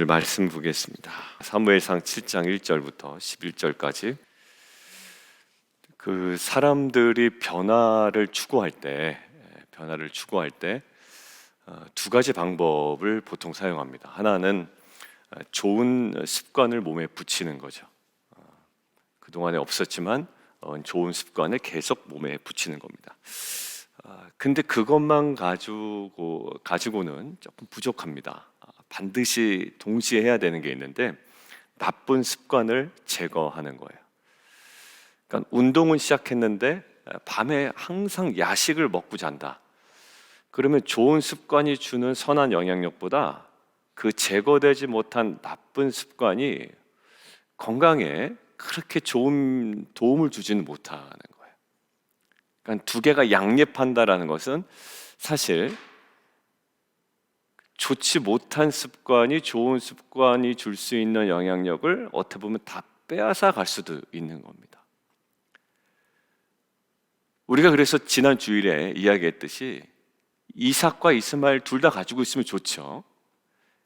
오늘 말씀 보겠습니다. 사무엘상 7장 1절부터 11절까지. 그 사람들이 변화를 추구할 때 두 가지 방법을 보통 사용합니다. 하나는 좋은 습관을 몸에 붙이는 거죠. 그동안에 없었지만 좋은 습관을 계속 몸에 붙이는 겁니다. 근데 그것만 가지고는 조금 부족합니다. 반드시 동시에 해야 되는 게 있는데 나쁜 습관을 제거하는 거예요. 그러니까 운동은 시작했는데 밤에 항상 야식을 먹고 잔다. 그러면 좋은 습관이 주는 선한 영향력보다 그 제거되지 못한 나쁜 습관이 건강에 그렇게 좋은 도움을 주지는 못하는 거예요. 그러니까 두 개가 양립한다라는 것은 사실 좋지 못한 습관이 좋은 습관이 줄 수 있는 영향력을 어떻게 보면 다 빼앗아 갈 수도 있는 겁니다. 우리가 그래서 지난 주일에 이야기했듯이 이삭과 이스마엘 둘 다 가지고 있으면 좋죠.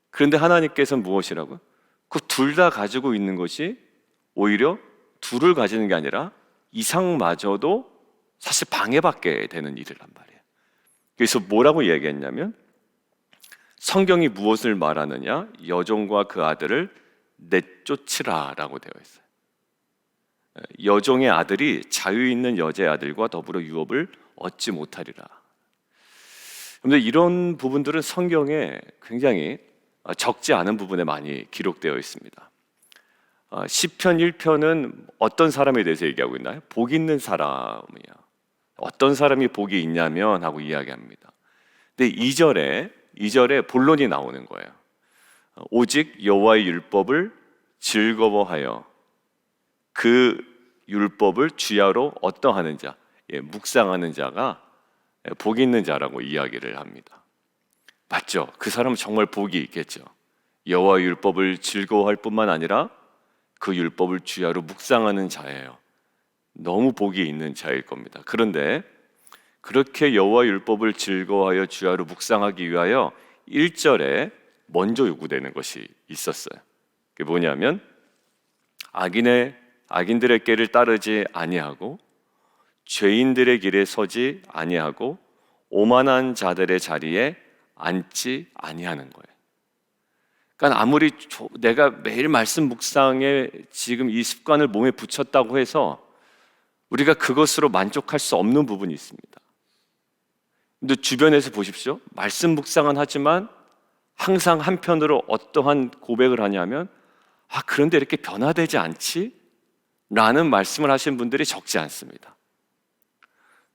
그런데 하나님께서는 무엇이라고요? 그 둘 다 가지고 있는 것이 오히려 둘을 가지는 게 아니라 이삭마저도 사실 방해받게 되는 일이란 말이에요. 그래서 뭐라고 이야기했냐면 성경이 무엇을 말하느냐? 여종과 그 아들을 내쫓으라 라고 되어 있어요. 여종의 아들이 자유 있는 여자의 아들과 더불어 유업을 얻지 못하리라. 그런데 이런 부분들은 성경에 굉장히 적지 않은 부분에 많이 기록되어 있습니다. 시편 1편은 어떤 사람에 대해서 얘기하고 있나요? 복 있는 사람이야. 어떤 사람이 복이 있냐면 하고 이야기합니다. 근데 2절에 본론이 나오는 거예요. 오직 여호와의 율법을 즐거워하여 그 율법을 주야로 어떠하는 자, 묵상하는 자가 복이 있는 자라고 이야기를 합니다. 맞죠? 그 사람은 정말 복이 있겠죠. 여호와의 율법을 즐거워할 뿐만 아니라 그 율법을 주야로 묵상하는 자예요. 너무 복이 있는 자일 겁니다. 그런데 그렇게 여호와의 율법을 즐거워하여 주야로 묵상하기 위하여 1절에 먼저 요구되는 것이 있었어요. 그게 뭐냐면 악인들의 길을 따르지 아니하고 죄인들의 길에 서지 아니하고 오만한 자들의 자리에 앉지 아니하는 거예요. 그러니까 아무리 내가 매일 말씀 묵상에 지금 이 습관을 몸에 붙였다고 해서 우리가 그것으로 만족할 수 없는 부분이 있습니다. 근데 주변에서 보십시오. 말씀 묵상은 하지만 항상 한편으로 어떠한 고백을 하냐면 그런데 이렇게 변화되지 않지? 라는 말씀을 하신 분들이 적지 않습니다.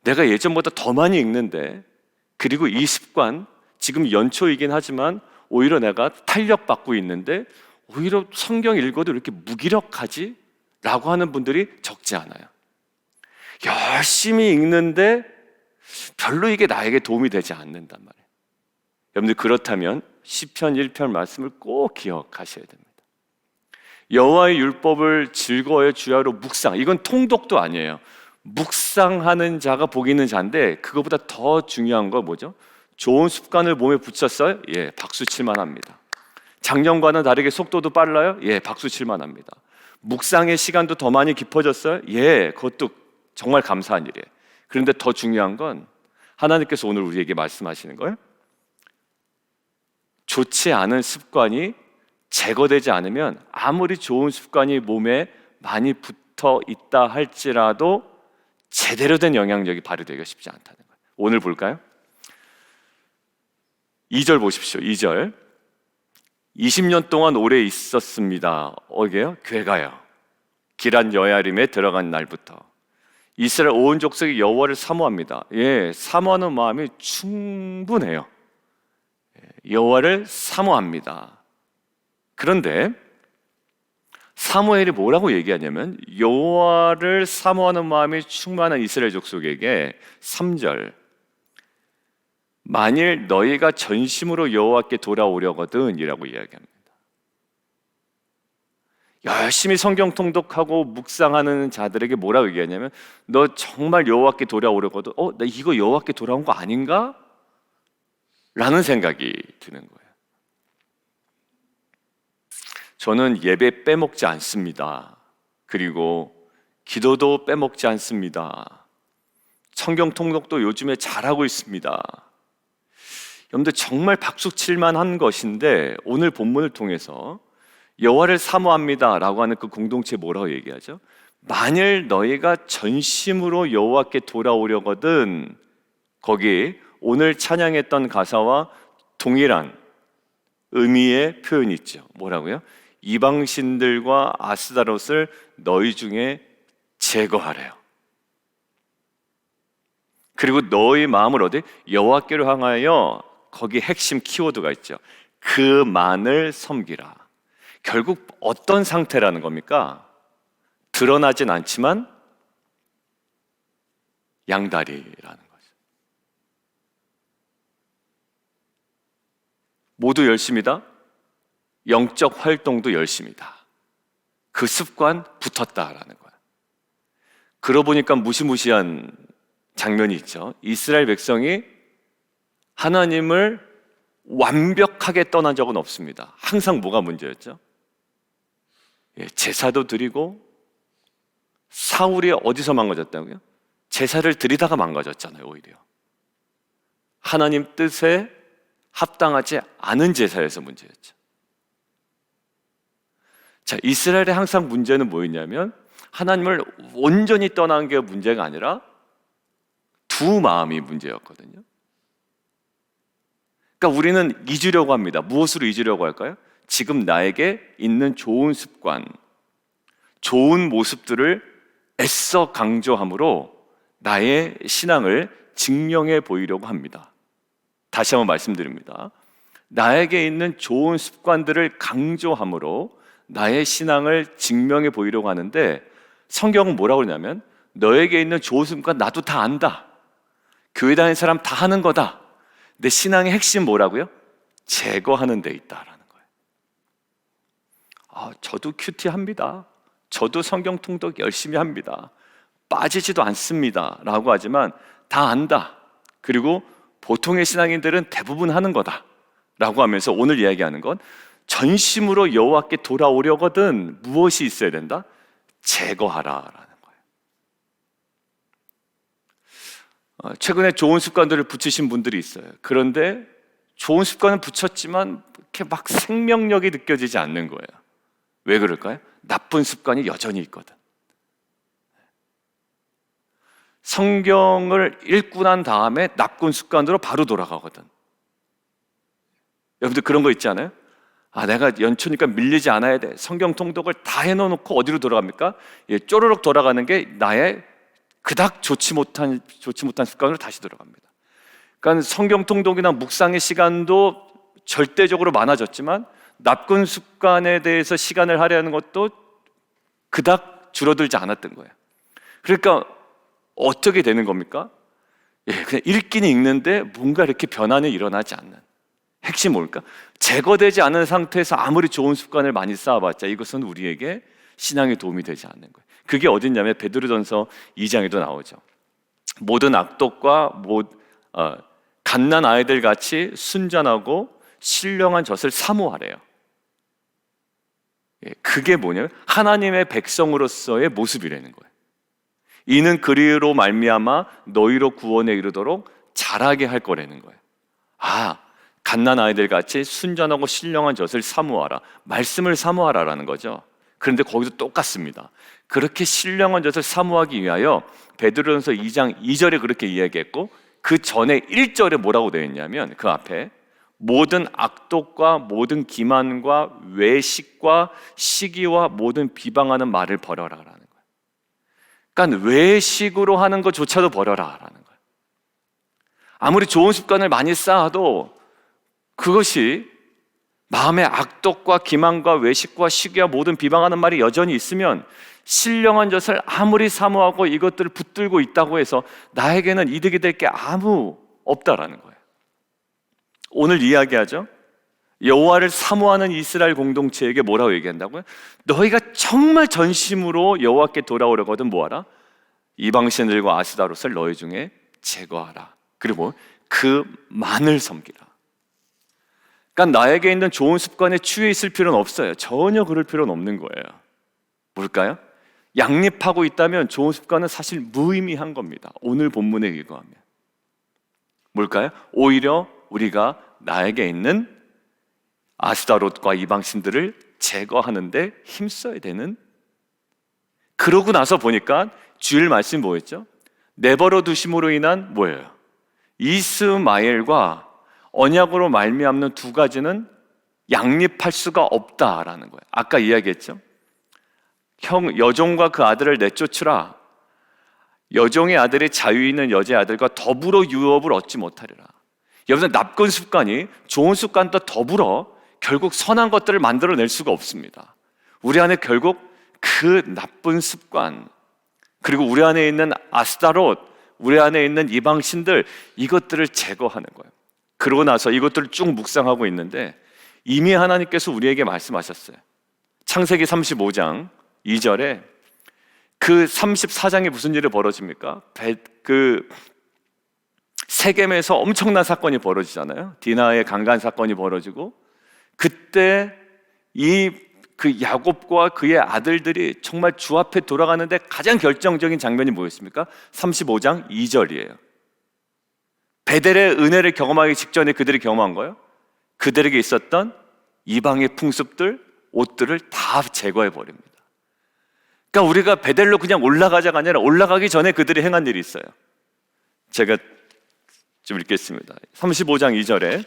내가 예전보다 더 많이 읽는데 그리고 이 습관 지금 연초이긴 하지만 오히려 내가 탄력받고 있는데 오히려 성경 읽어도 이렇게 무기력하지? 라고 하는 분들이 적지 않아요. 열심히 읽는데 별로 이게 나에게 도움이 되지 않는단 말이에요. 여러분들 그렇다면 시편 1편 말씀을 꼭 기억하셔야 됩니다. 여호와의 율법을 즐거워해 주야로 묵상, 이건 통독도 아니에요. 묵상하는 자가 복이 있는 자인데 그거보다 더 중요한 건 뭐죠? 좋은 습관을 몸에 붙였어요? 예, 박수 칠만 합니다. 작년과는 다르게 속도도 빨라요? 예, 박수 칠만 합니다. 묵상의 시간도 더 많이 깊어졌어요? 예, 그것도 정말 감사한 일이에요. 그런데 더 중요한 건 하나님께서 오늘 우리에게 말씀하시는 거예요. 좋지 않은 습관이 제거되지 않으면 아무리 좋은 습관이 몸에 많이 붙어 있다 할지라도 제대로 된 영향력이 발휘되기가 쉽지 않다는 거예요. 오늘 볼까요? 2절 보십시오. 2절 20년 동안 오래 있었습니다. 이게요? 괴가요. 기란 여야림에 들어간 날부터 이스라엘 온 족속이 여호와를 사모합니다. 예, 사모하는 마음이 충분해요. 여호와를 사모합니다. 그런데 사무엘이 뭐라고 얘기하냐면 여호와를 사모하는 마음이 충만한 이스라엘 족속에게 3절 만일 너희가 전심으로 여호와께 돌아오려거든 이라고 이야기합니다. 열심히 성경 통독하고 묵상하는 자들에게 뭐라고 얘기하냐면 너 정말 여호와께 돌아오려거든 나 이거 여호와께 돌아온 거 아닌가? 라는 생각이 드는 거예요. 저는 예배 빼먹지 않습니다. 그리고 기도도 빼먹지 않습니다. 성경 통독도 요즘에 잘하고 있습니다. 여러분들 정말 박수 칠만한 것인데 오늘 본문을 통해서 여호와를 사모합니다 라고 하는 그 공동체 뭐라고 얘기하죠? 만일 너희가 전심으로 여호와께 돌아오려거든, 거기 오늘 찬양했던 가사와 동일한 의미의 표현이 있죠. 뭐라고요? 이방신들과 아스다롯을 너희 중에 제거하래요. 그리고 너희 마음을 어디? 여호와께로 향하여, 거기 핵심 키워드가 있죠. 그만을 섬기라. 결국 어떤 상태라는 겁니까? 드러나진 않지만 양다리라는 거죠. 모두 열심이다. 영적 활동도 열심이다. 그 습관 붙었다라는 거야. 그러고 보니까 무시무시한 장면이 있죠. 이스라엘 백성이 하나님을 완벽하게 떠난 적은 없습니다. 항상 뭐가 문제였죠? 제사도 드리고, 사울이 어디서 망가졌다고요? 제사를 드리다가 망가졌잖아요. 오히려 하나님 뜻에 합당하지 않은 제사에서 문제였죠. 자, 이스라엘의 항상 문제는 뭐였냐면 하나님을 온전히 떠난 게 문제가 아니라 두 마음이 문제였거든요. 그러니까 우리는 잊으려고 합니다. 무엇으로 잊으려고 할까요? 지금 나에게 있는 좋은 습관, 좋은 모습들을 애써 강조함으로 나의 신앙을 증명해 보이려고 합니다. 다시 한번 말씀드립니다. 나에게 있는 좋은 습관들을 강조함으로 나의 신앙을 증명해 보이려고 하는데, 성경은 뭐라고 그러냐면 너에게 있는 좋은 습관 나도 다 안다. 교회 다니는 사람 다 하는 거다. 내 신앙의 핵심 뭐라고요? 제거하는 데 있다라는 거예요. 저도 큐티합니다. 저도 성경 통독 열심히 합니다. 빠지지도 않습니다 라고 하지만 다 안다. 그리고 보통의 신앙인들은 대부분 하는 거다 라고 하면서 오늘 이야기하는 건 전심으로 여호와께 돌아오려거든 무엇이 있어야 된다? 제거하라라는 거예요. 최근에 좋은 습관들을 붙이신 분들이 있어요. 그런데 좋은 습관은 붙였지만 이렇게 막 생명력이 느껴지지 않는 거예요. 왜 그럴까요? 나쁜 습관이 여전히 있거든. 성경을 읽고 난 다음에 나쁜 습관으로 바로 돌아가거든. 여러분들 그런 거 있지 않아요? 내가 연초니까 밀리지 않아야 돼. 성경 통독을 다 해놓고 어디로 돌아갑니까? 쪼르륵 돌아가는 게 나의 그닥 좋지 못한 습관으로 다시 돌아갑니다. 그러니까 성경 통독이나 묵상의 시간도 절대적으로 많아졌지만 나쁜 습관에 대해서 시간을 할애하는 것도 그닥 줄어들지 않았던 거예요. 그러니까 어떻게 되는 겁니까? 그냥 읽기는 읽는데 뭔가 이렇게 변화는 일어나지 않는. 핵심 뭘까? 제거되지 않은 상태에서 아무리 좋은 습관을 많이 쌓아봤자 이것은 우리에게 신앙에 도움이 되지 않는 거예요. 그게 어딨냐면 베드로전서 2장에도 나오죠. 모든 악독과 갓난 아이들 같이 순전하고 신령한 젖을 사모하래요. 그게 뭐냐면 하나님의 백성으로서의 모습이라는 거예요. 이는 그리로 말미암아 너희로 구원에 이르도록 자라게 할 거라는 거예요. 갓난 아이들 같이 순전하고 신령한 젖을 사모하라. 말씀을 사모하라라는 거죠. 그런데 거기도 똑같습니다. 그렇게 신령한 젖을 사모하기 위하여 베드로전서 2장 2절에 그렇게 이야기했고, 그 전에 1절에 뭐라고 되어 있냐면 그 앞에 모든 악독과 모든 기만과 외식과 시기와 모든 비방하는 말을 버려라라는 거예요. 그러니까 외식으로 하는 것조차도 버려라라는 거예요. 아무리 좋은 습관을 많이 쌓아도 그것이 마음의 악독과 기만과 외식과 시기와 모든 비방하는 말이 여전히 있으면 신령한 젖을 아무리 사모하고 이것들을 붙들고 있다고 해서 나에게는 이득이 될 게 아무 없다라는 거예요. 오늘 이야기하죠. 여호와를 사모하는 이스라엘 공동체에게 뭐라고 얘기한다고요? 너희가 정말 전심으로 여호와께 돌아오려거든 뭐하라? 이방신들과 아스다롯을 너희 중에 제거하라. 그리고 그만을 섬기라. 그러니까 나에게 있는 좋은 습관에 취해 있을 필요는 없어요. 전혀 그럴 필요는 없는 거예요. 뭘까요? 양립하고 있다면 좋은 습관은 사실 무의미한 겁니다. 오늘 본문에 의거하면. 뭘까요? 오히려 우리가 나에게 있는 아스타롯과 이방신들을 제거하는데 힘써야 되는, 그러고 나서 보니까 주일 말씀이 뭐였죠? 내버려 두심으로 인한 뭐예요? 이스마엘과 언약으로 말미암는 두 가지는 양립할 수가 없다라는 거예요. 아까 이야기했죠? 여종과 그 아들을 내쫓으라. 여종의 아들이 자유 있는 여자의 아들과 더불어 유업을 얻지 못하리라. 여러분, 나쁜 습관이 좋은 습관과 더불어 결국 선한 것들을 만들어낼 수가 없습니다. 우리 안에 결국 그 나쁜 습관, 그리고 우리 안에 있는 아스타롯, 우리 안에 있는 이방신들, 이것들을 제거하는 거예요. 그러고 나서 이것들을 쭉 묵상하고 있는데 이미 하나님께서 우리에게 말씀하셨어요. 창세기 35장 2절에 그 34장에 무슨 일이 벌어집니까? 세겜에서 엄청난 사건이 벌어지잖아요. 디나의 강간 사건이 벌어지고, 그때 그 야곱과 그의 아들들이 정말 주 앞에 돌아가는데 가장 결정적인 장면이 뭐였습니까? 35장 2절이에요. 베델의 은혜를 경험하기 직전에 그들이 경험한 거예요. 그들에게 있었던 이방의 풍습들, 옷들을 다 제거해 버립니다. 그러니까 우리가 베델로 그냥 올라가자가 아니라 올라가기 전에 그들이 행한 일이 있어요. 제가 좀 읽겠습니다. 35장 2절에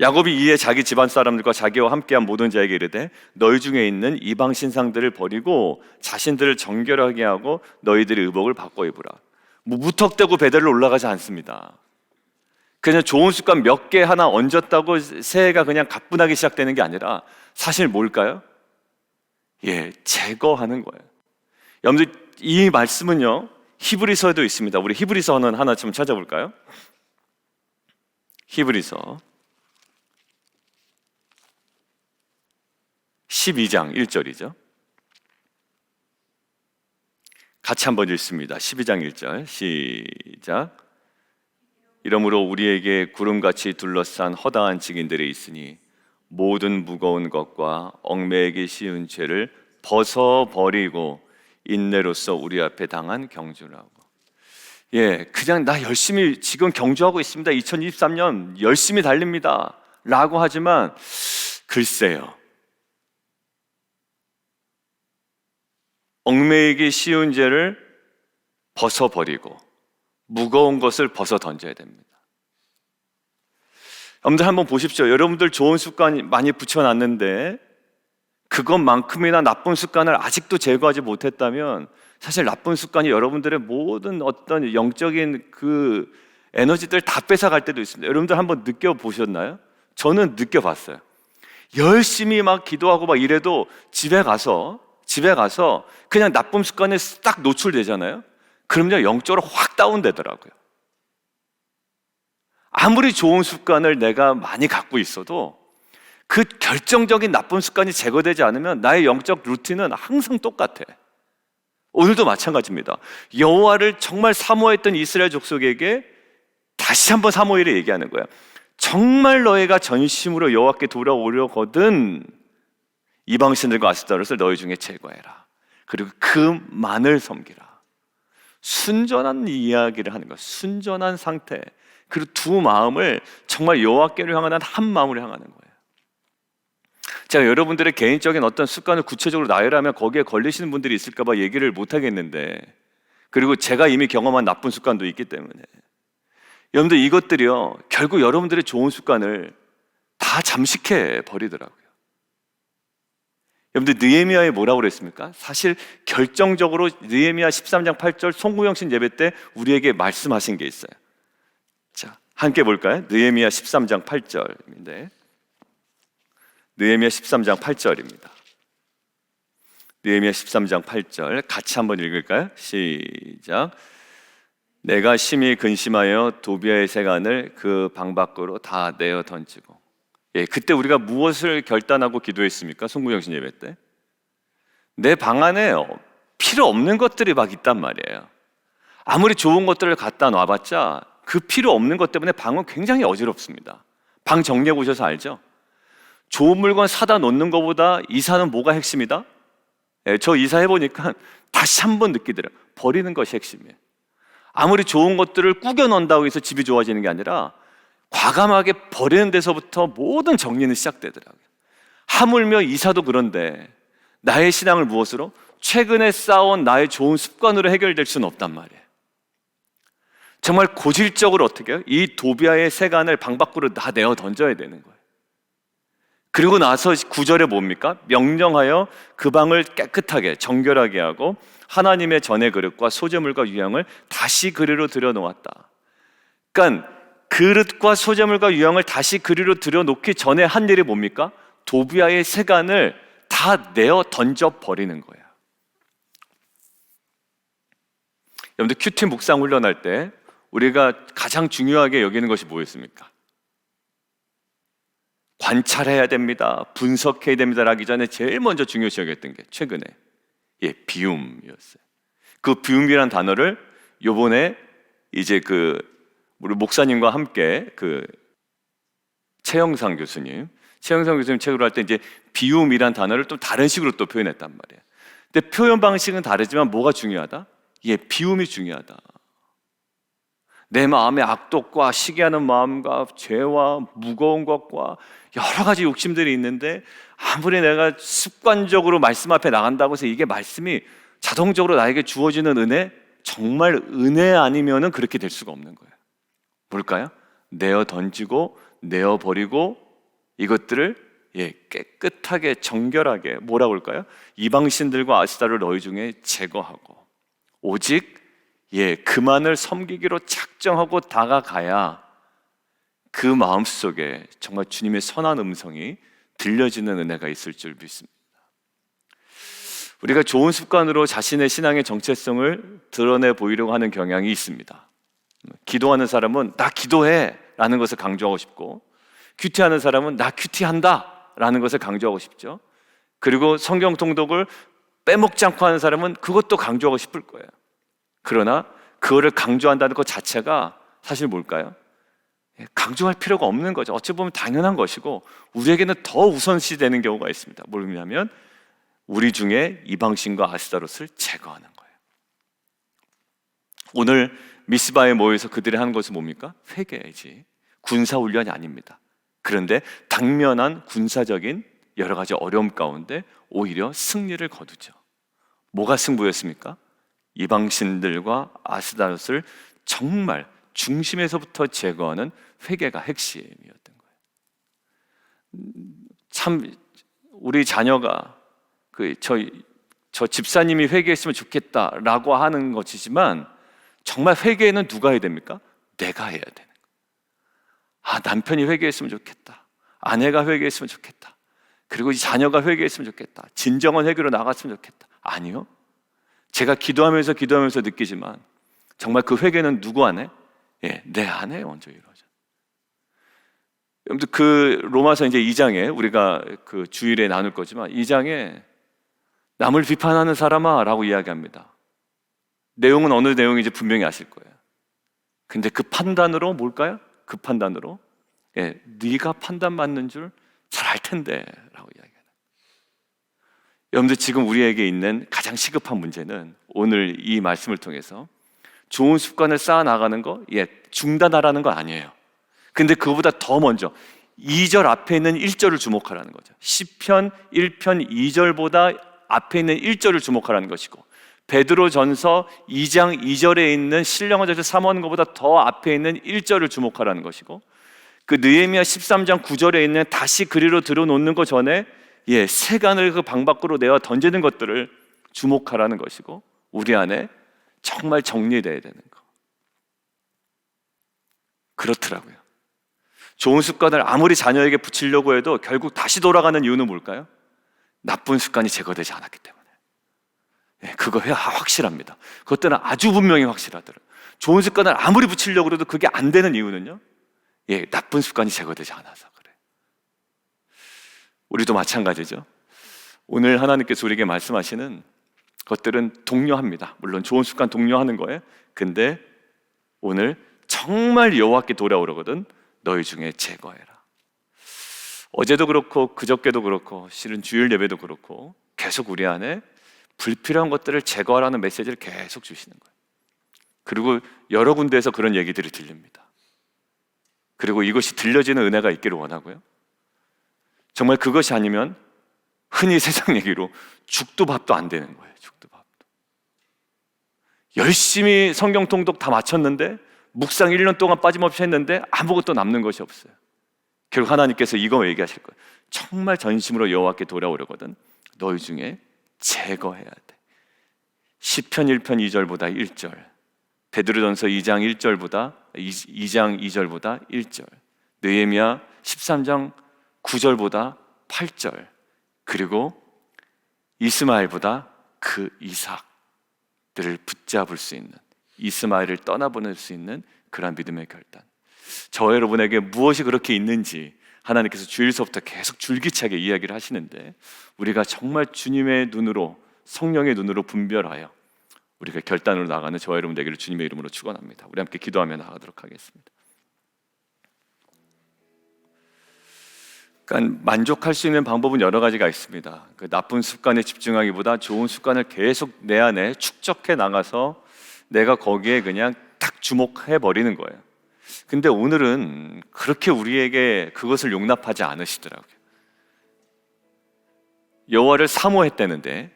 야곱이 이에 자기 집안 사람들과 자기와 함께한 모든 자에게 이르되 너희 중에 있는 이방 신상들을 버리고 자신들을 정결하게 하고 너희들의 의복을 바꿔 입으라. 무턱대고 베델로 올라가지 않습니다. 그냥 좋은 습관 몇 개 하나 얹었다고 새해가 그냥 가뿐하게 시작되는 게 아니라 사실 뭘까요? 제거하는 거예요. 여러분들, 이 말씀은요 히브리서에도 있습니다. 우리 히브리서는 하나 좀 찾아볼까요? 히브리서 12장 1절이죠. 같이 한번 읽습니다. 12장 1절 시작. 이러므로 우리에게 구름같이 둘러싼 허다한 증인들이 있으니 모든 무거운 것과 얽매이기 쉬운 죄를 벗어버리고 인내로서 우리 앞에 당한 경주라고. 그냥 나 열심히 지금 경주하고 있습니다. 2023년 열심히 달립니다 라고 하지만 글쎄요, 얽매이기 쉬운 죄를 벗어버리고 무거운 것을 벗어 던져야 됩니다. 여러분들 한번 보십시오. 여러분들 좋은 습관 많이 붙여놨는데 그것만큼이나 나쁜 습관을 아직도 제거하지 못했다면 사실 나쁜 습관이 여러분들의 모든 어떤 영적인 그 에너지들 다 뺏어갈 때도 있습니다. 여러분들 한번 느껴보셨나요? 저는 느껴봤어요. 열심히 막 기도하고 막 이래도 집에 가서 그냥 나쁜 습관에 딱 노출되잖아요. 그러면 영적으로 확 다운되더라고요. 아무리 좋은 습관을 내가 많이 갖고 있어도 그 결정적인 나쁜 습관이 제거되지 않으면 나의 영적 루틴은 항상 똑같아. 오늘도 마찬가지입니다. 여호와를 정말 사모했던 이스라엘 족속에게 다시 한번 사무엘이 얘기하는 거야. 정말 너희가 전심으로 여호와께 돌아오려거든 이방신들과 아스타롯을 너희 중에 제거해라. 그리고 그만을 섬기라. 순전한 이야기를 하는 거야. 순전한 상태. 그리고 두 마음을 정말 여호와께로 향하는 한 마음으로 향하는 거예요. 제가 여러분들의 개인적인 어떤 습관을 구체적으로 나열하면 거기에 걸리시는 분들이 있을까 봐 얘기를 못 하겠는데, 그리고 제가 이미 경험한 나쁜 습관도 있기 때문에 여러분들 이것들이요 결국 여러분들의 좋은 습관을 다 잠식해 버리더라고요. 여러분들 느헤미야에 뭐라고 그랬습니까? 사실 결정적으로 느헤미야 13장 8절 송구영신 예배 때 우리에게 말씀하신 게 있어요. 자, 함께 볼까요? 느헤미야 13장 8절인데 느헤미야 13장 8절입니다. 느헤미야 13장 8절 같이 한번 읽을까요? 시작. 내가 심히 근심하여 도비아의 세간을 그 방 밖으로 다 내어 던지고. 그때 우리가 무엇을 결단하고 기도했습니까? 송구영신 예배 때 내 방 안에 필요 없는 것들이 막 있단 말이에요. 아무리 좋은 것들을 갖다 놔봤자 그 필요 없는 것 때문에 방은 굉장히 어지럽습니다. 방 정리해 보셔서 알죠? 좋은 물건 사다 놓는 것보다 이사는 뭐가 핵심이다? 저 이사해 보니까 다시 한번 느끼더라고요. 버리는 것이 핵심이에요. 아무리 좋은 것들을 꾸겨 넣는다고 해서 집이 좋아지는 게 아니라 과감하게 버리는 데서부터 모든 정리는 시작되더라고요. 하물며 이사도 그런데 나의 신앙을 무엇으로? 최근에 쌓아온 나의 좋은 습관으로 해결될 수는 없단 말이에요. 정말 고질적으로 어떻게 해요? 이 도비아의 세간을 방 밖으로 다 내어 던져야 되는 거예요. 그리고 나서 9절에 뭡니까? 명령하여 그 방을 깨끗하게 정결하게 하고 하나님의 전의 그릇과 소재물과 유향을 다시 그리로 들여놓았다. 그러니까 그릇과 소재물과 유향을 다시 그리로 들여놓기 전에 한 일이 뭡니까? 도비아의 세간을 다 내어 던져버리는 거예요. 여러분들 큐티 묵상 훈련할 때 우리가 가장 중요하게 여기는 것이 뭐였습니까? 관찰해야 됩니다. 분석해야 됩니다. 라기 전에 제일 먼저 중요시 여겼던 게 최근에 비움이었어요. 그 비움이란 단어를 요번에 이제 우리 목사님과 함께 최영상 교수님 책으로 할 때 이제 비움이란 단어를 또 다른 식으로 또 표현했단 말이에요. 근데 표현 방식은 다르지만 뭐가 중요하다? 비움이 중요하다. 내 마음의 악독과 시기하는 마음과 죄와 무거운 것과 여러 가지 욕심들이 있는데 아무리 내가 습관적으로 말씀 앞에 나간다고 해서 이게 말씀이 자동적으로 나에게 주어지는 은혜, 정말 은혜 아니면은 그렇게 될 수가 없는 거예요. 뭘까요? 내어 던지고 내어 버리고 이것들을 깨끗하게 정결하게 뭐라고 할까요? 이방신들과 아스다를 너희 중에 제거하고 오직 그만을 섬기기로 작정하고 다가가야 그 마음속에 정말 주님의 선한 음성이 들려지는 은혜가 있을 줄 믿습니다. 우리가 좋은 습관으로 자신의 신앙의 정체성을 드러내 보이려고 하는 경향이 있습니다. 기도하는 사람은 나 기도해 라는 것을 강조하고 싶고, 큐티하는 사람은 나 큐티한다 라는 것을 강조하고 싶죠. 그리고 성경 통독을 빼먹지 않고 하는 사람은 그것도 강조하고 싶을 거예요. 그러나 그거를 강조한다는 것 자체가 사실 뭘까요? 강조할 필요가 없는 거죠. 어찌 보면 당연한 것이고 우리에게는 더 우선시 되는 경우가 있습니다. 뭐냐면 우리 중에 이방신과 아스다롯을 제거하는 거예요. 오늘 미스바에 모여서 그들이 하는 것은 뭡니까? 회개이지 군사훈련이 아닙니다. 그런데 당면한 군사적인 여러 가지 어려움 가운데 오히려 승리를 거두죠. 뭐가 승부였습니까? 이방신들과 아스다롯을 정말 중심에서부터 제거하는 회개가 핵심이었던 거예요. 참 우리 자녀가 저 집사님이 회개했으면 좋겠다라고 하는 것이지만 정말 회개는 누가 해야 됩니까? 내가 해야 되는 거예요. 남편이 회개했으면 좋겠다. 아내가 회개했으면 좋겠다. 그리고 이 자녀가 회개했으면 좋겠다. 진정한 회개로 나갔으면 좋겠다. 아니요. 제가 기도하면서 느끼지만 정말 그 회개는 누구 안에? 내 안에 먼저 이루어져. 여러분들 그 로마서 이제 2장에 우리가 그 주일에 나눌 거지만 2장에 남을 비판하는 사람아 라고 이야기합니다. 내용은 어느 내용인지 분명히 아실 거예요. 근데 그 판단으로 뭘까요? 그 판단으로 네가 판단 맞는 줄 잘 알 텐데 라고 이야기해요. 여러분들 지금 우리에게 있는 가장 시급한 문제는 오늘 이 말씀을 통해서 좋은 습관을 쌓아 나가는 거 중단하라는 거 아니에요. 근데 그거보다 더 먼저 2절 앞에 있는 1절을 주목하라는 거죠. 시편 1편 2절보다 앞에 있는 1절을 주목하라는 것이고, 베드로전서 2장 2절에 있는 신령한 절에서 사모하는 것보다 더 앞에 있는 1절을 주목하라는 것이고, 그 느헤미야 13장 9절에 있는 다시 그리로 들어놓는 것 전에 세간을 그 방 밖으로 내어 던지는 것들을 주목하라는 것이고, 우리 안에 정말 정리되어야 되는 거. 그렇더라고요. 좋은 습관을 아무리 자녀에게 붙이려고 해도 결국 다시 돌아가는 이유는 뭘까요? 나쁜 습관이 제거되지 않았기 때문에. 그거 확실합니다. 그것들은 아주 분명히 확실하더라고요. 좋은 습관을 아무리 붙이려고 해도 그게 안 되는 이유는요, 나쁜 습관이 제거되지 않아서 그래요. 우리도 마찬가지죠. 오늘 하나님께서 우리에게 말씀하시는 것들은 독려합니다. 물론 좋은 습관 독려하는 거예요. 근데 오늘 정말 여호와께 돌아오려거든 너희 중에 제거해라. 어제도 그렇고 그저께도 그렇고 실은 주일 예배도 그렇고 계속 우리 안에 불필요한 것들을 제거하라는 메시지를 계속 주시는 거예요. 그리고 여러 군데에서 그런 얘기들이 들립니다. 그리고 이것이 들려지는 은혜가 있기를 원하고요. 정말 그것이 아니면 흔히 세상 얘기로 죽도 밥도 안 되는 거예요. 죽도 밥도. 열심히 성경 통독 다 마쳤는데 묵상 1년 동안 빠짐없이 했는데 아무것도 남는 것이 없어요. 결국 하나님께서 이거 얘기하실 거예요. 정말 전심으로 여호와께 돌아오려거든 너희 중에 제거해야 돼. 시편 1편 2절보다 1절, 베드로전서 2장 1절보다 2장 2절보다 1절, 느헤미야 13장 9절보다 8절, 그리고 이스마엘보다 그 이삭들을 붙잡을 수 있는, 이스마엘을 떠나보낼 수 있는 그런 믿음의 결단. 저 여러분에게 무엇이 그렇게 있는지 하나님께서 주일서부터 계속 줄기차게 이야기를 하시는데, 우리가 정말 주님의 눈으로, 성령의 눈으로 분별하여 우리가 결단으로 나가는 저와 여러분 되기를 주님의 이름으로 축원합니다. 우리 함께 기도하며 나가도록 하겠습니다. 그러니까 만족할 수 있는 방법은 여러 가지가 있습니다. 그 나쁜 습관에 집중하기보다 좋은 습관을 계속 내 안에 축적해 나가서 내가 거기에 그냥 딱 주목해 버리는 거예요. 근데 오늘은 그렇게 우리에게 그것을 용납하지 않으시더라고요. 여호와를 사모했다는데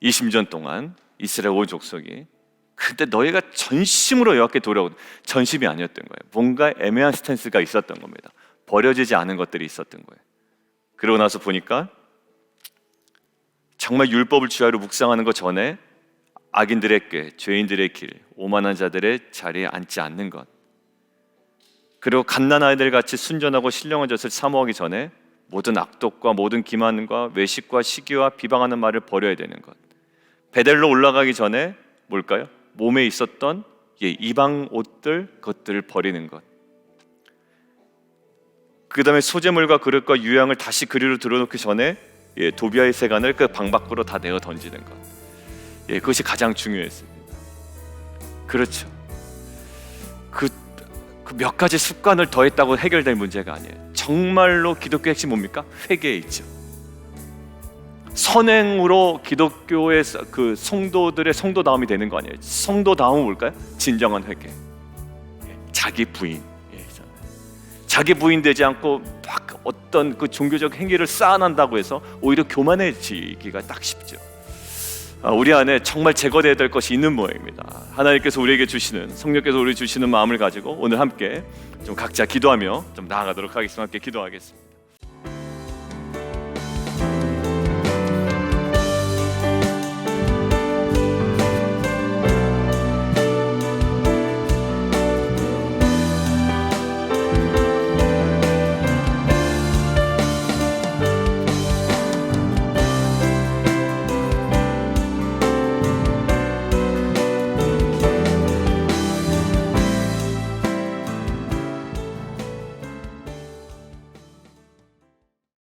20년 동안 이스라엘 온 족속이, 근데 너희가 전심으로 여호와께 돌아오고, 전심이 아니었던 거예요. 뭔가 애매한 스탠스가 있었던 겁니다. 버려지지 않은 것들이 있었던 거예요. 그러고 나서 보니까 정말 율법을 주야로 묵상하는 것 전에 악인들의 꾀, 죄인들의 길, 오만한 자들의 자리에 앉지 않는 것, 그리고 갓난 아이들 같이 순전하고 신령한 젖을 사모하기 전에 모든 악독과 모든 기만과 외식과 시기와 비방하는 말을 버려야 되는 것, 베델로 올라가기 전에 뭘까요? 몸에 있었던 이방 옷들, 그것들을 버리는 것, 그 다음에 소재물과 그릇과 유향을 다시 그리로 들어놓기 전에 도비아의 세간을 그 방 밖으로 다 내어 던지는 것, 그것이 가장 중요했습니다. 그렇죠. 그 몇 가지 습관을 더했다고 해결될 문제가 아니에요. 정말로 기독교 핵심 뭡니까? 회개에 있죠. 선행으로 기독교의 그 성도들의 성도다움이 되는 거 아니에요. 성도다움은 뭘까요? 진정한 회개. 자기 부인. 자기 부인 되지 않고 막 어떤 그 종교적 행위를 쌓아난다고 해서 오히려 교만해지기가 딱 쉽죠. 우리 안에 정말 제거되어야 될 것이 있는 모양입니다. 하나님께서 우리에게 주시는, 성령께서 우리 주시는 마음을 가지고 오늘 함께 좀 각자 기도하며 좀 나아가도록 하겠습니다. 함께 기도하겠습니다.